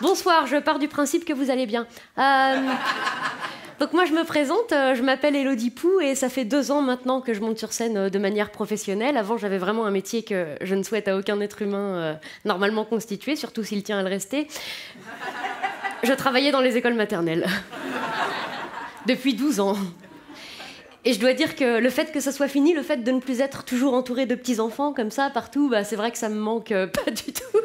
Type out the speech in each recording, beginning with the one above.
Bonsoir, je pars du principe que vous allez bien. Donc moi je me présente, je m'appelle Élodie Pou et ça fait 2 ans maintenant que je monte sur scène de manière professionnelle. Avant j'avais vraiment un métier que je ne souhaite à aucun être humain normalement constitué, surtout s'il tient à le rester. Je travaillais dans les écoles maternelles. Depuis 12 ans. Et je dois dire que le fait que ça soit fini, le fait de ne plus être toujours entourée de petits-enfants comme ça, partout, bah, c'est vrai que ça me manque pas du tout.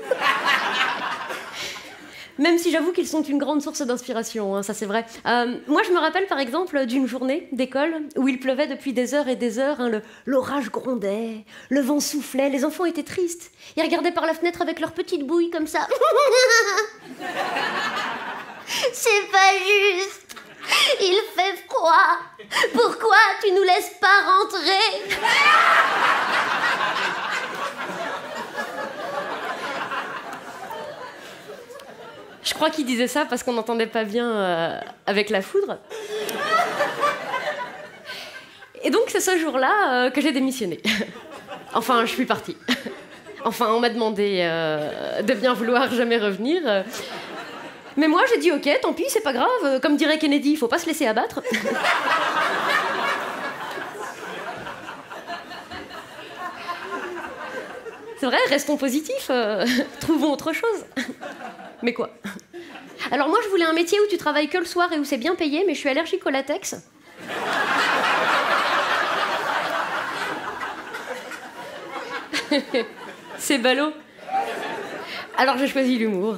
Même si j'avoue qu'ils sont une grande source d'inspiration, hein, ça c'est vrai. Moi je me rappelle par exemple d'une journée d'école où il pleuvait depuis des heures et des heures, hein, l'orage grondait, le vent soufflait, les enfants étaient tristes. Ils regardaient par la fenêtre avec leurs petites bouilles comme ça. C'est pas juste. Il fait froid. Pourquoi tu nous laisses pas rentrer? Je crois qu'il disait ça parce qu'on n'entendait pas bien avec la foudre. Et donc c'est ce jour-là que j'ai démissionné. Enfin, je suis partie. Enfin, on m'a demandé de bien vouloir jamais revenir. Mais moi, j'ai dit ok, tant pis, c'est pas grave. Comme dirait Kennedy, il faut pas se laisser abattre. C'est vrai, restons positifs. Trouvons autre chose. Mais quoi? Alors moi, je voulais un métier où tu travailles que le soir et où c'est bien payé, mais je suis allergique au latex. C'est ballot. Alors j'ai choisi l'humour.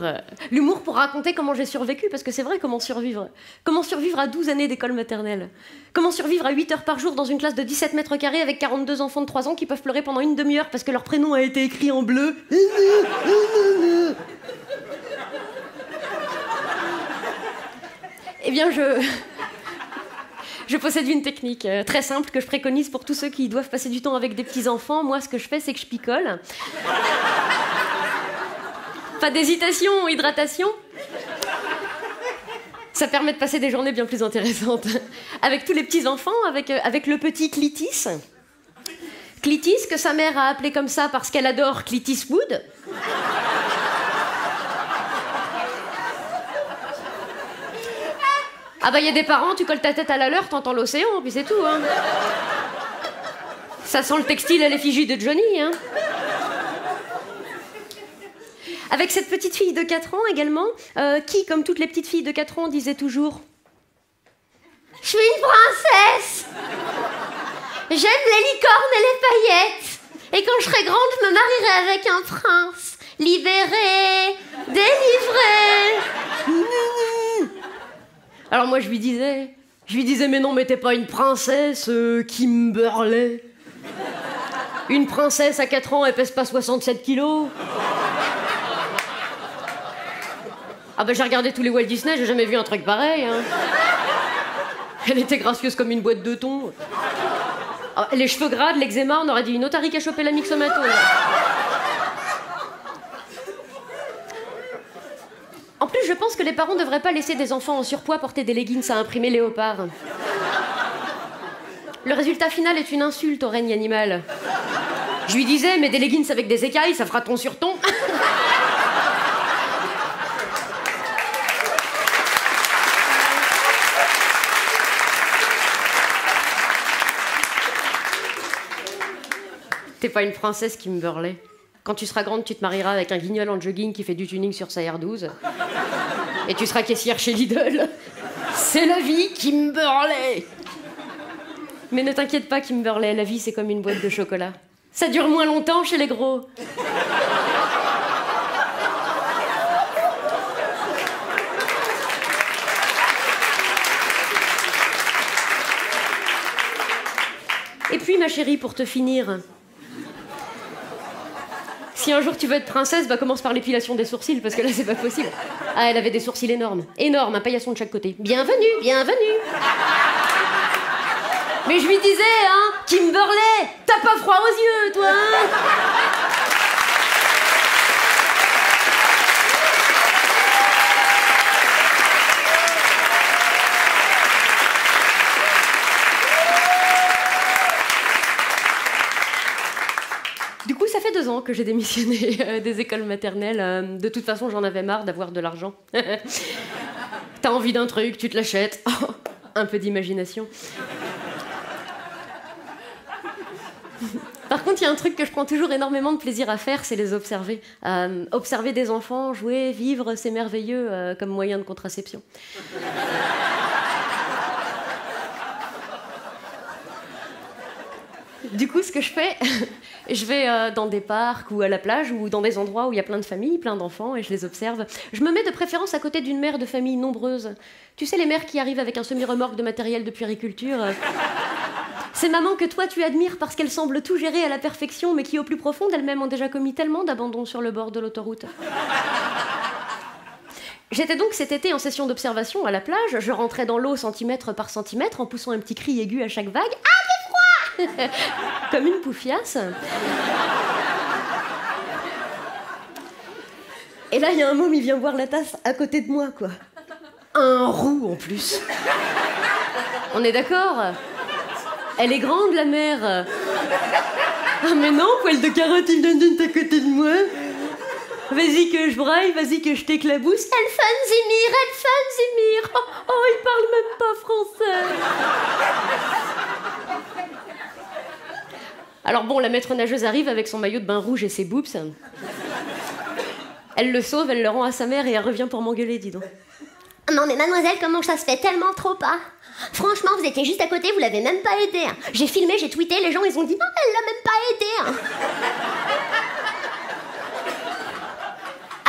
L'humour pour raconter comment j'ai survécu, parce que c'est vrai, comment survivre. Comment survivre à 12 années d'école maternelle. Comment survivre à 8 heures par jour dans une classe de 17 mètres carrés avec 42 enfants de 3 ans qui peuvent pleurer pendant une demi-heure parce que leur prénom a été écrit en bleu. Eh bien, je possède une technique très simple que je préconise pour tous ceux qui doivent passer du temps avec des petits-enfants. Moi, ce que je fais, c'est que je picole. Pas d'hésitation, hydratation. Ça permet de passer des journées bien plus intéressantes. Avec tous les petits-enfants, avec le petit Clitis. Clitis, que sa mère a appelé comme ça parce qu'elle adore Clitis Wood. Ah bah, il y a des parents, tu colles ta tête à la leur, t'entends l'océan, puis c'est tout, hein. Ça sent le textile à l'effigie de Johnny, hein. Avec cette petite fille de 4 ans également, qui, comme toutes les petites filles de 4 ans, disait toujours « Je suis une princesse. J'aime les licornes et les paillettes. Et quand je serai grande, je me marierai avec un prince. Libéré, délivré. » Alors moi je lui disais mais non, mais t'es pas une princesse, Kimberley. Une princesse à 4 ans, elle pèse pas 67 kilos. Ah bah j'ai regardé tous les Walt Disney, j'ai jamais vu un truc pareil, hein. Elle était gracieuse comme une boîte de thon. Ah, les cheveux gras, de l'eczéma, on aurait dit une otarie qui a chopé la myxomato. En plus, je pense que les parents devraient pas laisser des enfants en surpoids porter des leggings à imprimer léopard. Le résultat final est une insulte au règne animal. Je lui disais, mais des leggings avec des écailles, ça fera ton sur ton. T'es pas une princesse, Kimberley. Quand tu seras grande, tu te marieras avec un guignol en jogging qui fait du tuning sur sa R12. Et tu seras caissière chez Lidl. C'est la vie, Kimberley. Mais ne t'inquiète pas, Kimberley, la vie, c'est comme une boîte de chocolat. Ça dure moins longtemps chez les gros. Et puis, ma chérie, pour te finir... Si un jour tu veux être princesse, bah commence par l'épilation des sourcils, parce que là c'est pas possible. Ah, elle avait des sourcils énormes. Énormes, un paillasson de chaque côté. Bienvenue, bienvenue. Mais je lui disais, hein, Kimberley, t'as pas froid aux yeux, toi, hein? Du coup, ça fait 2 ans que que j'ai démissionné des écoles maternelles. De toute façon, j'en avais marre d'avoir de l'argent. T'as envie d'un truc, tu te l'achètes. Un peu d'imagination. Par contre, il y a un truc que je prends toujours énormément de plaisir à faire, c'est les observer. Observer des enfants, jouer, vivre, c'est merveilleux comme moyen de contraception. Du coup, ce que je fais, je vais dans des parcs ou à la plage ou dans des endroits où il y a plein de familles, plein d'enfants, et je les observe. Je me mets de préférence à côté d'une mère de famille nombreuse. Tu sais, les mères qui arrivent avec un semi-remorque de matériel de puériculture. Ces mamans que toi tu admires parce qu'elles semblent tout gérer à la perfection, mais qui au plus profond d'elles-mêmes ont déjà commis tellement d'abandon sur le bord de l'autoroute. J'étais donc cet été en session d'observation à la plage. Je rentrais dans l'eau centimètre par centimètre en poussant un petit cri aigu à chaque vague. Ah, j'ai froid. Comme une poufiasse. Et là, il y a un môme, il vient boire la tasse à côté de moi, quoi. Un roux, en plus. On est d'accord? Elle est grande, la mer. Ah, mais non, poil de carotte, il vient à côté de moi. Vas-y que je braille, vas-y que je t'éclabousse. Elfanzimir, Elfanzimir. Oh, il parle même pas français. Alors bon, la maître nageuse arrive avec son maillot de bain rouge et ses boobs. Elle le sauve, elle le rend à sa mère et elle revient pour m'engueuler, dis donc. Non mais mademoiselle, comment ça se fait tellement trop pas? Franchement, vous étiez juste à côté, vous l'avez même pas aidé. J'ai filmé, j'ai tweeté, les gens ils ont dit non, elle l'a même pas aidé.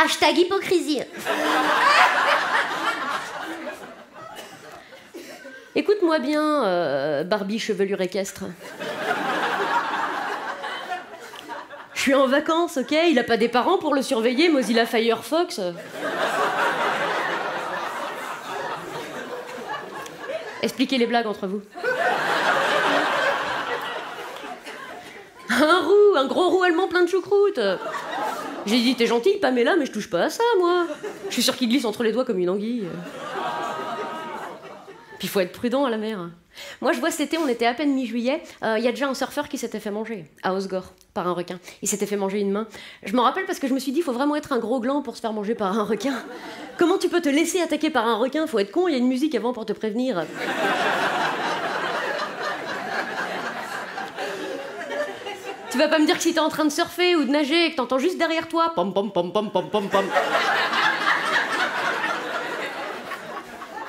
Hashtag hypocrisie. Écoute-moi bien, Barbie chevelure équestre. Je suis en vacances, ok? Il a pas des parents pour le surveiller, Mozilla Firefox. Expliquez les blagues entre vous. Un gros roux allemand plein de choucroute. J'ai dit, t'es gentille, Pamela, mais je touche pas à ça, moi. Je suis sûre qu'il glisse entre les doigts comme une anguille. Puis il faut être prudent à la mer. Moi, je vois cet été, on était à peine mi-juillet, y a déjà un surfeur qui s'était fait manger, à Osgore, par un requin. Il s'était fait manger une main. Je m'en rappelle parce que je me suis dit, il faut vraiment être un gros gland pour se faire manger par un requin. Comment tu peux te laisser attaquer par un requin? Faut être con, il y a une musique avant pour te prévenir. Tu vas pas me dire que si t'es en train de surfer ou de nager et que t'entends juste derrière toi pom pom pom pom pom pom pom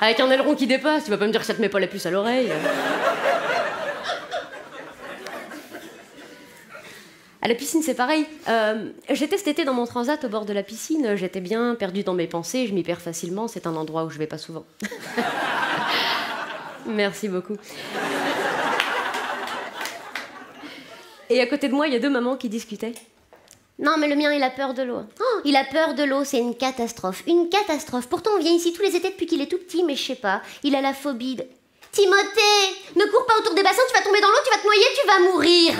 avec un aileron qui dépasse, tu vas pas me dire que ça te met pas la puce à l'oreille. À la piscine, c'est pareil. J'étais cet été dans mon transat au bord de la piscine. J'étais bien perdue dans mes pensées. Je m'y perds facilement. C'est un endroit où je vais pas souvent. Merci beaucoup. Et à côté de moi, il y a deux mamans qui discutaient. Non mais le mien il a peur de l'eau. Oh, il a peur de l'eau, c'est une catastrophe. Une catastrophe. Pourtant on vient ici tous les étés depuis qu'il est tout petit, mais je sais pas. Il a la phobie de... Timothée, ne cours pas autour des bassins, tu vas tomber dans l'eau, tu vas te noyer, tu vas mourir.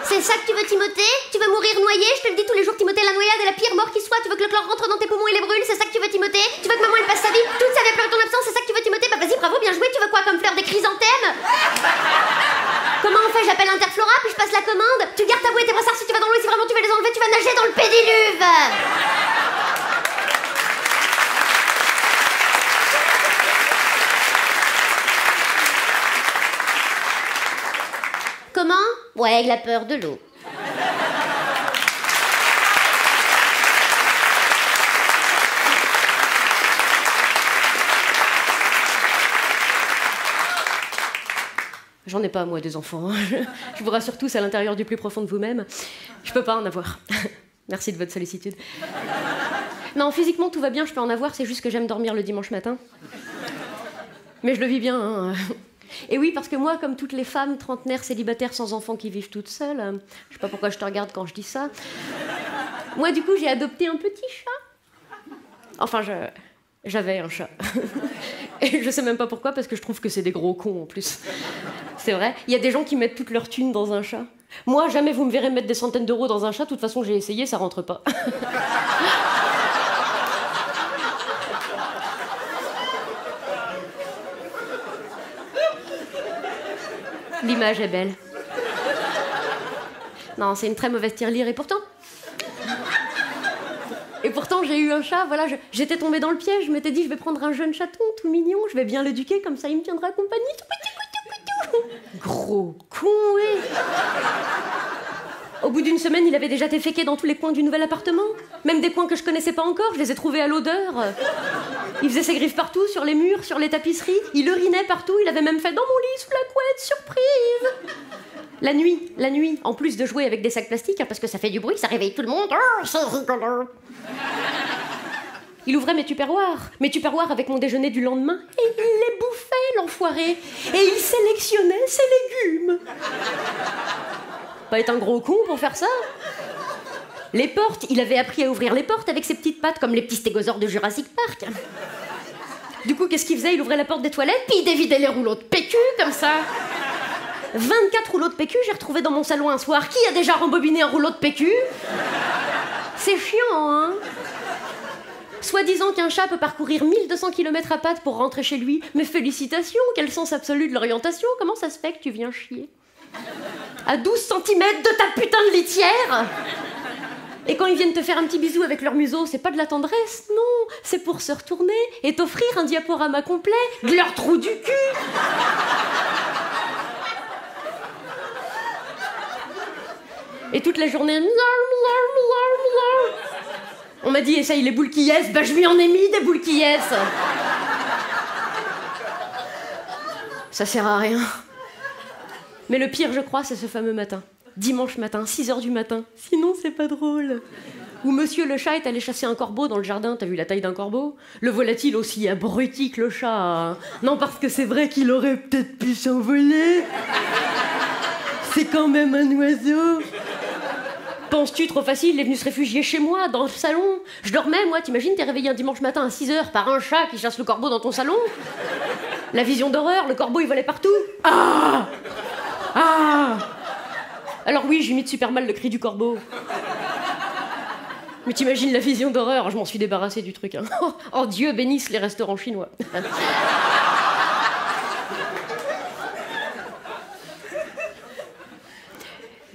C'est ça que tu veux, Timothée? Tu veux mourir noyé? Je te le dis tous les jours, Timothée, la noyade est la pire mort qui soit. Tu veux que le chlore rentre dans tes poumons et les brûle? C'est ça que tu veux, Timothée? Tu veux que maman elle passe sa vie toute sa vie à pleurer ton absence? C'est ça que tu veux, Timothée? Bah vas-y, bravo, bien joué. Tu veux quoi comme fleur, des chrysanthèmes? Comment on fait? J'appelle Interflora, puis je passe la commande. Tu gardes ta bouée et tes brassards si tu vas dans l'eau et si vraiment tu veux les enlever, tu vas nager dans le pédiluve. Comment? Ouais, il a peur de l'eau. J'en ai pas, moi, des enfants. Je vous rassure tous, à l'intérieur du plus profond de vous-même, je peux pas en avoir. Merci de votre sollicitude. Non, physiquement, tout va bien, je peux en avoir, c'est juste que j'aime dormir le dimanche matin. Mais je le vis bien, hein. Et oui, parce que moi, comme toutes les femmes trentenaires célibataires sans enfants qui vivent toutes seules, je sais pas pourquoi je te regarde quand je dis ça, moi, du coup, j'ai adopté un petit chat. Enfin, j'avais un chat. Et je sais même pas pourquoi, parce que je trouve que c'est des gros cons, en plus. C'est vrai. Il y a des gens qui mettent toute leur thune dans un chat. Moi, jamais vous me verrez mettre des centaines d'euros dans un chat. De toute façon, j'ai essayé, ça rentre pas. L'image est belle. Non, c'est une très mauvaise tirelire, et pourtant... Et pourtant, j'ai eu un chat, voilà, j'étais tombée dans le piège, je m'étais dit, je vais prendre un jeune chaton tout mignon, je vais bien l'éduquer, comme ça il me tiendra compagnie. Gros con, oui. Au bout d'une semaine, il avait déjà déféqué dans tous les coins du nouvel appartement. Même des coins que je connaissais pas encore, je les ai trouvés à l'odeur. Il faisait ses griffes partout, sur les murs, sur les tapisseries. Il urinait partout, il avait même fait dans mon lit, sous la couette, surprise. La nuit, en plus de jouer avec des sacs plastiques, hein, parce que ça fait du bruit, ça réveille tout le monde. Oh, c'est rigolo. Il ouvrait mes tupperwares avec mon déjeuner du lendemain, et il les bouffait, l'enfoiré. Et il sélectionnait ses légumes. Pas être un gros con pour faire ça. Les portes, il avait appris à ouvrir les portes avec ses petites pattes, comme les petits stégosaures de Jurassic Park. Du coup, qu'est-ce qu'il faisait? Il ouvrait la porte des toilettes, puis il dévidait les rouleaux de PQ, comme ça. 24 rouleaux de PQ, j'ai retrouvé dans mon salon un soir. Qui a déjà rembobiné un rouleau de PQ? C'est chiant, hein? Soi-disant qu'un chat peut parcourir 1200 km à pattes pour rentrer chez lui. Mais félicitations, quel sens absolu de l'orientation. Comment ça se fait que tu viens chier à 12 cm de ta putain de litière? Et quand ils viennent te faire un petit bisou avec leur museau, c'est pas de la tendresse, non, c'est pour se retourner et t'offrir un diaporama complet de leur trou du cul. Et toute la journée... On m'a dit, essaye les boules qui yes, bah je lui en ai mis des boules qui yes. Ça sert à rien. Mais le pire, je crois, c'est ce fameux matin. Dimanche matin, 6h du matin. Sinon, c'est pas drôle. Où monsieur le chat est allé chasser un corbeau dans le jardin. T'as vu la taille d'un corbeau? Le voilà-t-il aussi abruti que le chat, hein? Non, parce que c'est vrai qu'il aurait peut-être pu s'envoler. C'est quand même un oiseau. Penses-tu trop facile? Il est venu se réfugier chez moi, dans le salon. Je dormais, moi. T'imagines, t'es réveillé un dimanche matin à 6h par un chat qui chasse le corbeau dans ton salon? La vision d'horreur, le corbeau, il volait partout. Ah! Ah! Alors oui, j'imite super mal le cri du corbeau. Mais t'imagines la vision d'horreur? Je m'en suis débarrassée du truc. Hein. Oh, Dieu bénisse les restaurants chinois.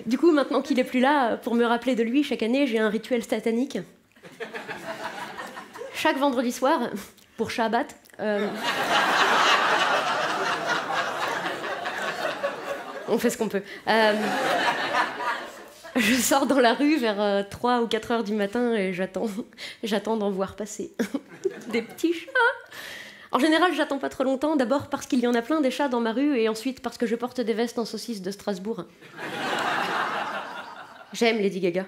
Du coup, maintenant qu'il est plus là, pour me rappeler de lui, chaque année, j'ai un rituel satanique. Chaque vendredi soir, pour Shabbat, on fait ce qu'on peut. Je sors dans la rue vers 3 ou 4 heures du matin et j'attends d'en voir passer des petits chats. En général, j'attends pas trop longtemps, d'abord parce qu'il y en a plein des chats dans ma rue et ensuite parce que je porte des vestes en saucisse de Strasbourg. J'aime Lady Gaga.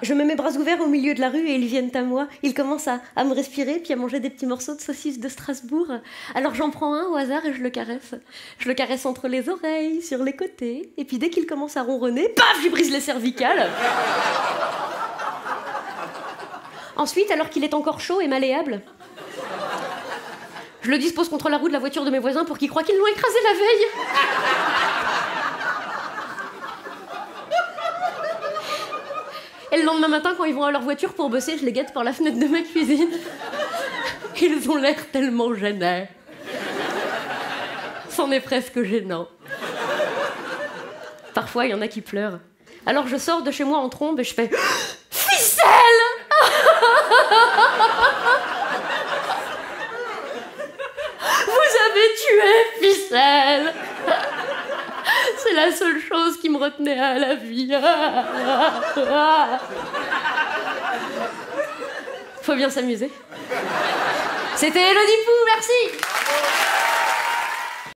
Je me mets bras ouverts au milieu de la rue et ils viennent à moi. Ils commencent à me respirer puis à manger des petits morceaux de saucisse de Strasbourg. Alors j'en prends un au hasard et je le caresse. Je le caresse entre les oreilles, sur les côtés. Et puis dès qu'il commence à ronronner, paf, je lui brise les cervicales. Ensuite, alors qu'il est encore chaud et malléable, je le dispose contre la roue de la voiture de mes voisins pour qu'ils croient qu'ils l'ont écrasé la veille. Et le lendemain matin, quand ils vont à leur voiture pour bosser, je les guette par la fenêtre de ma cuisine. Ils ont l'air tellement gênés. C'en est presque gênant. Parfois, il y en a qui pleurent. Alors je sors de chez moi en trombe et je fais « Ficelle !» Vous avez tué Ficelle. C'est la seule chose qui me retenait à la vie. Faut bien s'amuser. C'était Elodie Pou, merci.